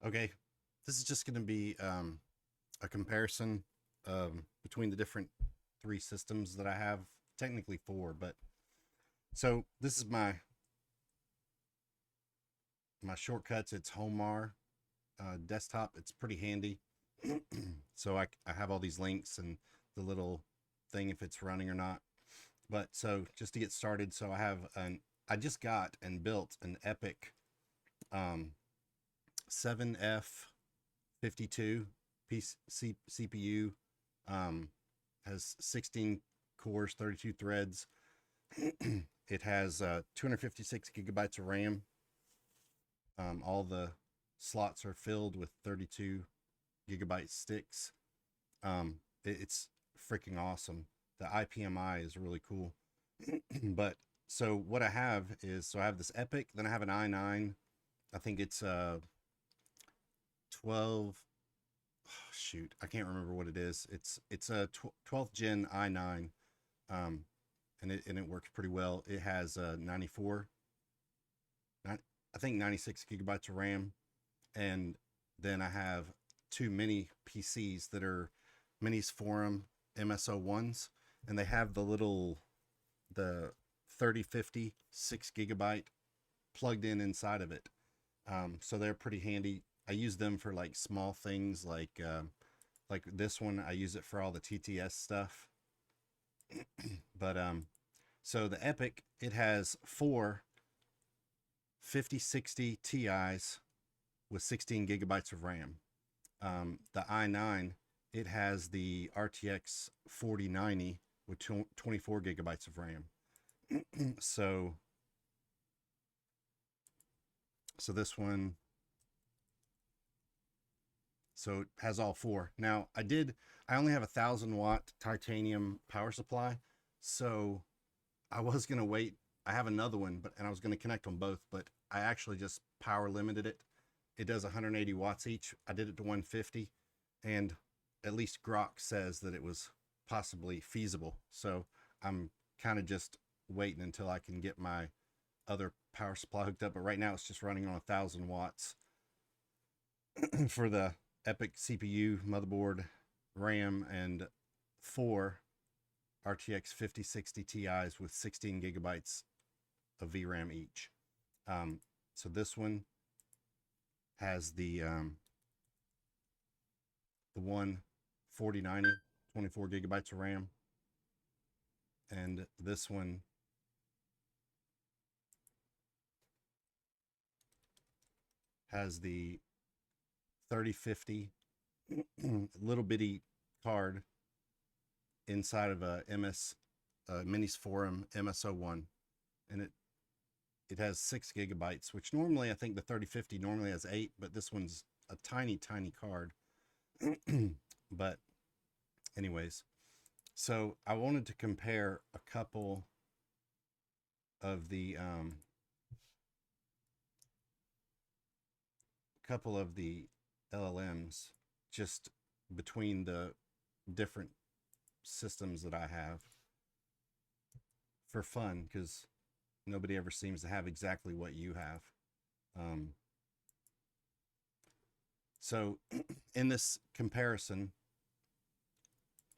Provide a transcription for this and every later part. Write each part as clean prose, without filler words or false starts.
Okay, this is just going to be a comparison between the different three systems that I have. Technically four, but so this is my shortcuts. It's Homar desktop. It's pretty handy. So I have all these links and the little thing if it's running or not. But so just to get started, so I just got and built an epyc 7F52 CPU. Has 16 cores, 32 threads. It has 256 gigabytes of RAM. All the slots are filled with 32 gigabyte sticks. It's freaking awesome. The IPMI is really cool. But so what I have is, so I have this epyc, then I have an i9. I think it's 12, oh, shoot, I can't remember what it is. It's a 12th gen i9, and it works pretty well. It has 94, I think 96 gigabytes of RAM, and then I have two mini PCs that are Minis Forum MSO1s, and they have the 3050 6 GB plugged in inside of it. So they're pretty handy. I use them for like small things like this one. I use it for all the TTS stuff. But so the epyc, it has four 5060 Ti's with 16 gigabytes of RAM. The i9, it has the RTX 4090 with 24 gigabytes of RAM. so this one, so it has all four. Now I only have 1,000-watt titanium power supply, so I was gonna wait. I have another one, and I was gonna connect them both, but I actually just power limited it. It does 180 watts each. I did it to 150, and at least Grok says that it was possibly feasible. So I'm kind of just waiting until I can get my other power supply hooked up. But right now it's just running on 1,000 watts for the epyc CPU, motherboard, RAM, and four RTX 5060 Ti's with 16 gigabytes of VRAM each. So this one has the one 4090, 24 gigabytes of RAM, and this one has the 3050 little bitty card inside of a Minis Forum MSO1, and it has 6 gigabytes, which normally I think the 3050 normally has 8, but this one's a tiny card. But anyways, so I wanted to compare a couple of the LLMs just between the different systems that I have for fun, because nobody ever seems to have exactly what you have. So in this comparison,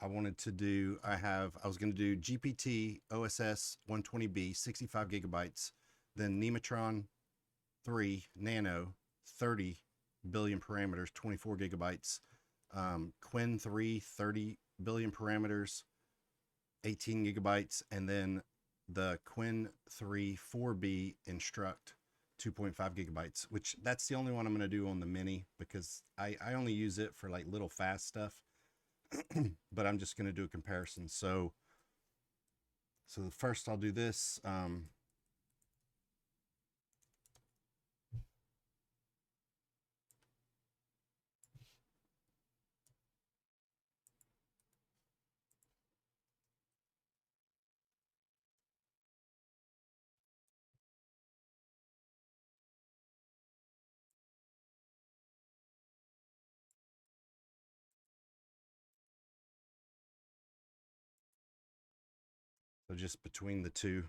I was going to do GPT-oss 120B, 65 gigabytes, then Nematron 3 Nano, 30 billion parameters, 24 gigabytes, Quinn 3, 30 billion parameters, 18 gigabytes, and then the Quinn 3 4B Instruct 2.5 gigabytes, which that's the only one I'm going to do on the mini, because I only use it for like little fast stuff. But I'm just going to do a comparison. So first I'll do this. So just between the two.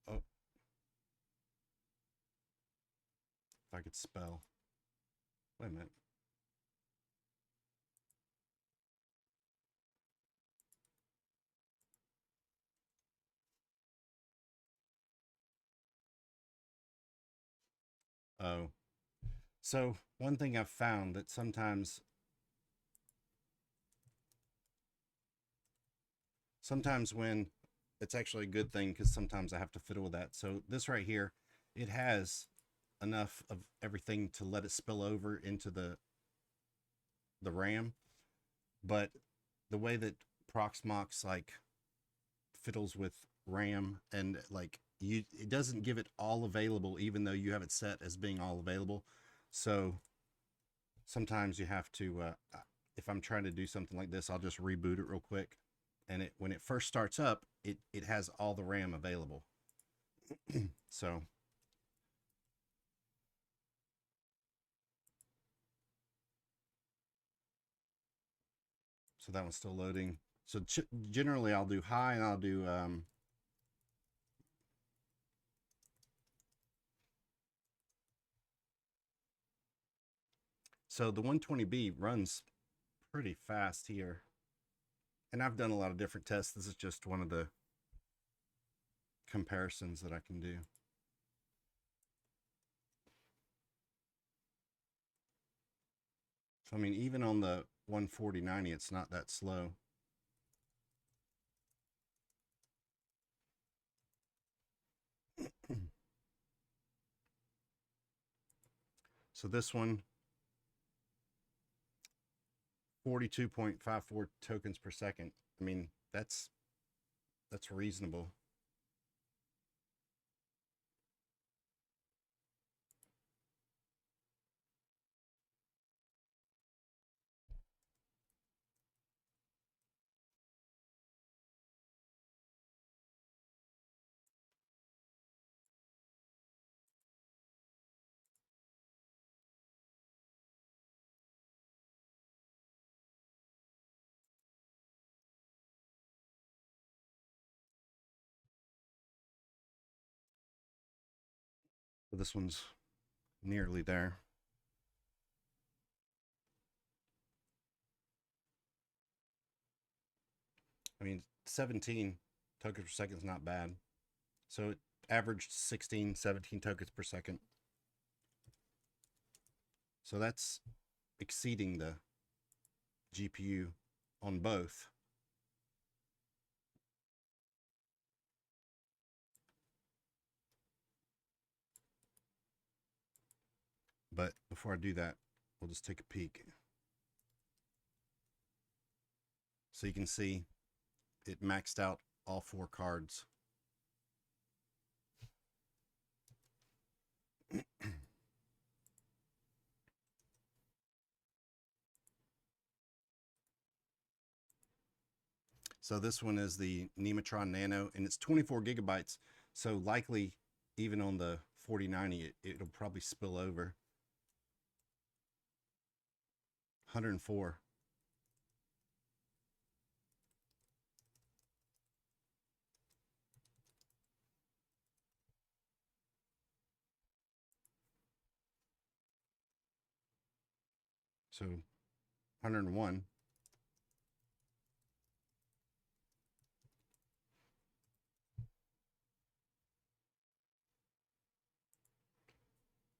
Oh, if I could spell. Wait a minute. Oh, so one thing I've found that sometimes when it's actually a good thing, because sometimes I have to fiddle with that. So this right here, it has enough of everything to let it spill over into the RAM, but the way that Proxmox like fiddles with RAM and like it doesn't give it all available, even though you have it set as being all available. So sometimes you have to, if I'm trying to do something like this, I'll just reboot it real quick. And when it first starts up, it has all the RAM available. So that one's still loading. So generally I'll do high, and I'll do so the 120B runs pretty fast here. And I've done a lot of different tests. This is just one of the comparisons that I can do. So I mean, even on the 14090, it's not that slow. So this one, 42.54 tokens per second. I mean, that's reasonable. So this one's nearly there. I mean, 17 tokens per second is not bad. So it averaged 16, 17 tokens per second. So that's exceeding the GPU on both. But before I do that, we'll just take a peek. So you can see it maxed out all 4 cards. So this one is the Nematron Nano, and it's 24 gigabytes. So likely, even on the 4090, it'll probably spill over. 104. So 101.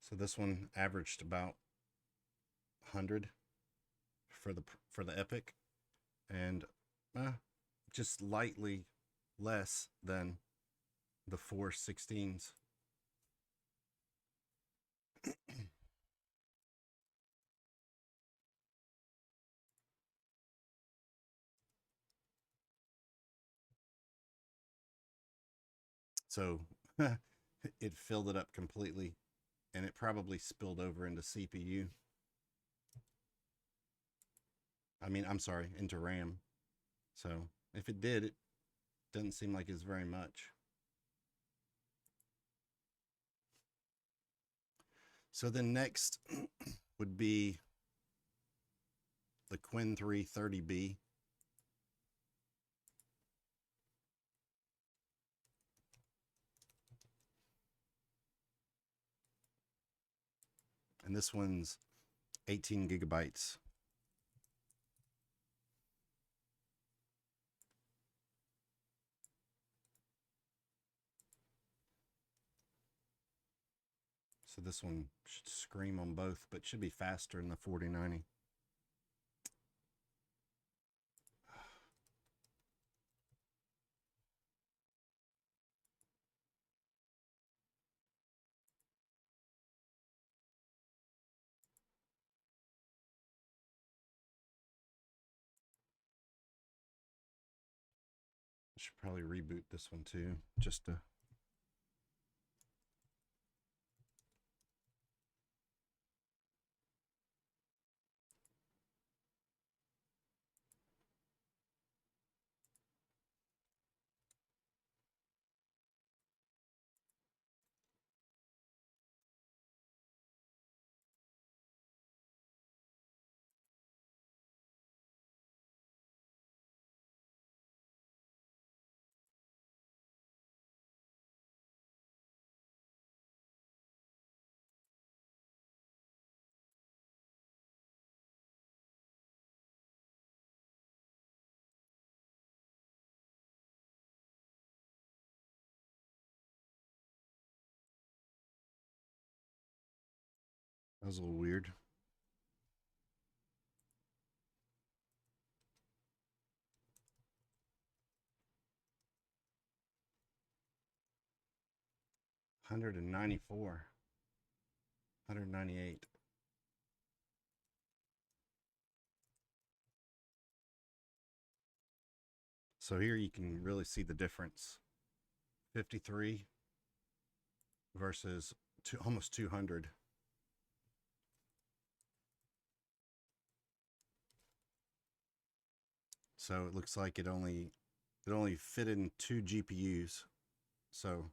So this one averaged about 100 for the epyc, and just lightly less than the 416s. So it filled it up completely, and it probably spilled over into CPU. I mean, I'm sorry, into RAM. So if it did, it doesn't seem like it's very much. So then next would be the Quinn 330B. And this one's 18 gigabytes. So this one should scream on both, but should be faster in the 4090. I should probably reboot this one too, just to. That was a little weird. $194, $198. So here you can really see the difference. 53 versus almost 200. So it looks like it only fit in 2 GPUs. So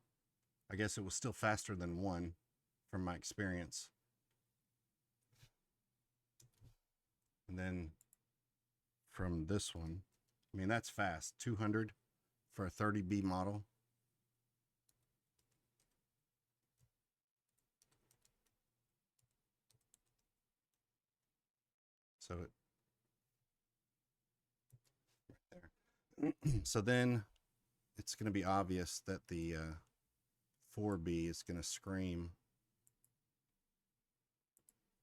I guess it was still faster than one from my experience. And then from this one, I mean, that's fast. 200 for a 30B model. So it right there. So then it's going to be obvious that the 4B is going to scream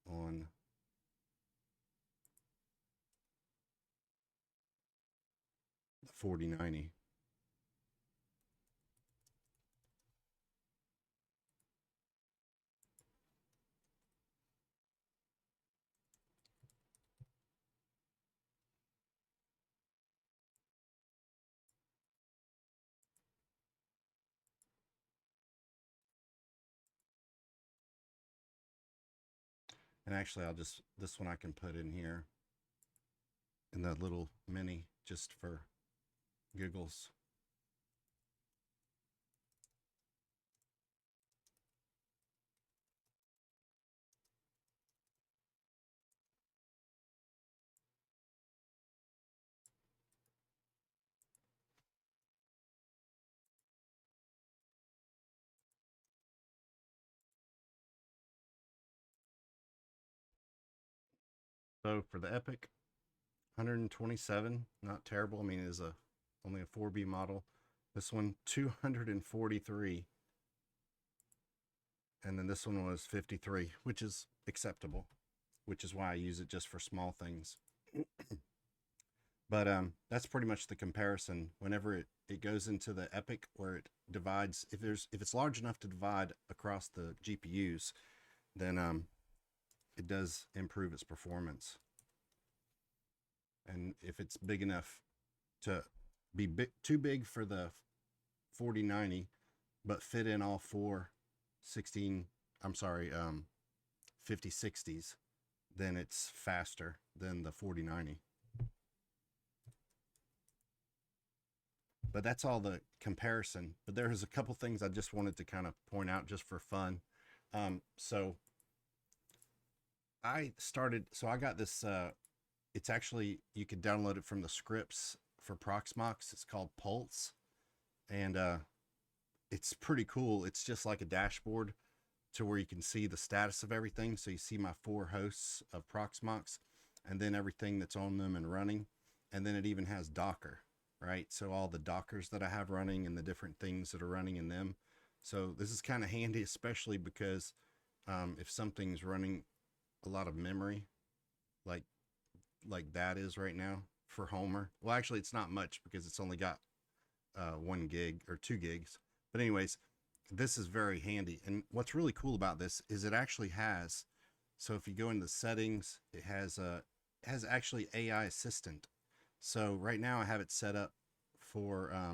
on the 4090. And actually, this one I can put in here in the little mini just for giggles. So for the epyc, 127, not terrible. I mean, it is only a 4B model. This one, 243. And then this one was 53, which is acceptable, which is why I use it just for small things. But that's pretty much the comparison. Whenever it goes into the epyc where it divides, if it's large enough to divide across the GPUs, then it does improve its performance. And if it's big enough to be too big for the 4090, but fit in all four 5060s, then it's faster than the 4090. But that's all the comparison. But there's a couple things I just wanted to kind of point out just for fun. So I got this, it's actually, you could download it from the scripts for Proxmox. It's called Pulse. And it's pretty cool. It's just like a dashboard, to where you can see the status of everything. So you see my 4 hosts of Proxmox, and then everything that's on them and running. And then it even has Docker, right? So all the Dockers that I have running and the different things that are running in them. So this is kind of handy, especially because if something's running a lot of memory, like that is right now for Homer. Well, actually, it's not much because it's only got 1 gig or 2 gigs. But anyways, this is very handy. And what's really cool about this is it actually has, so if you go into the settings, it has actually AI assistant. So right now I have it set up for, I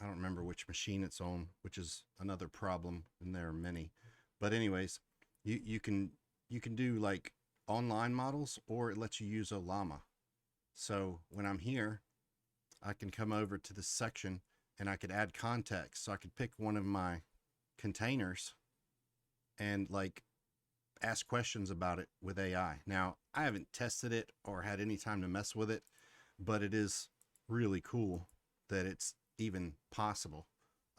don't remember which machine it's on, which is another problem, and there are many. But anyways, you can do like online models, or it lets you use Ollama. So when I'm here, I can come over to this section and I could add context. So I could pick one of my containers and like ask questions about it with AI. Now, I haven't tested it or had any time to mess with it, but it is really cool that it's even possible.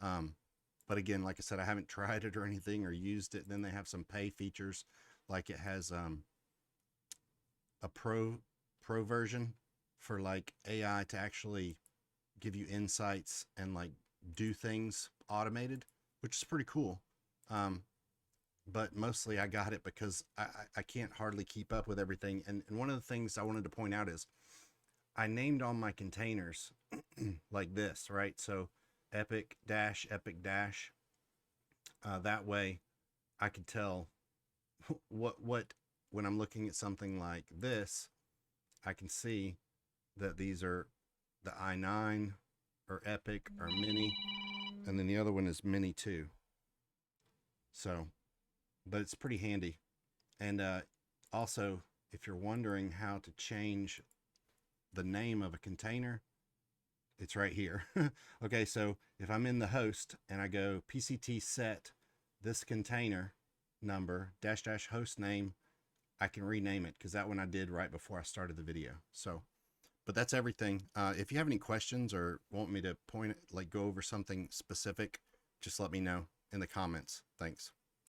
But again, like I said, I haven't tried it or anything or used it. Then they have some pay features, like it has a pro version for like AI to actually give you insights and like do things automated, which is pretty cool. But mostly I got it because I can't hardly keep up with everything. And one of the things I wanted to point out is I named all my containers like this, right? So epyc dash, that way I could tell what when I'm looking at something like this, I can see that these are the i9 or epic or mini, and then the other one is mini 2. So, but it's pretty handy. And also, if you're wondering how to change the name of a container, it's right here. Okay, so if I'm in the host and I go pct set this container number dash dash host name, I can rename it, because that one I did right before I started the video. So, but that's everything. If you have any questions or want me to go over something specific, just let me know in the comments. Thanks.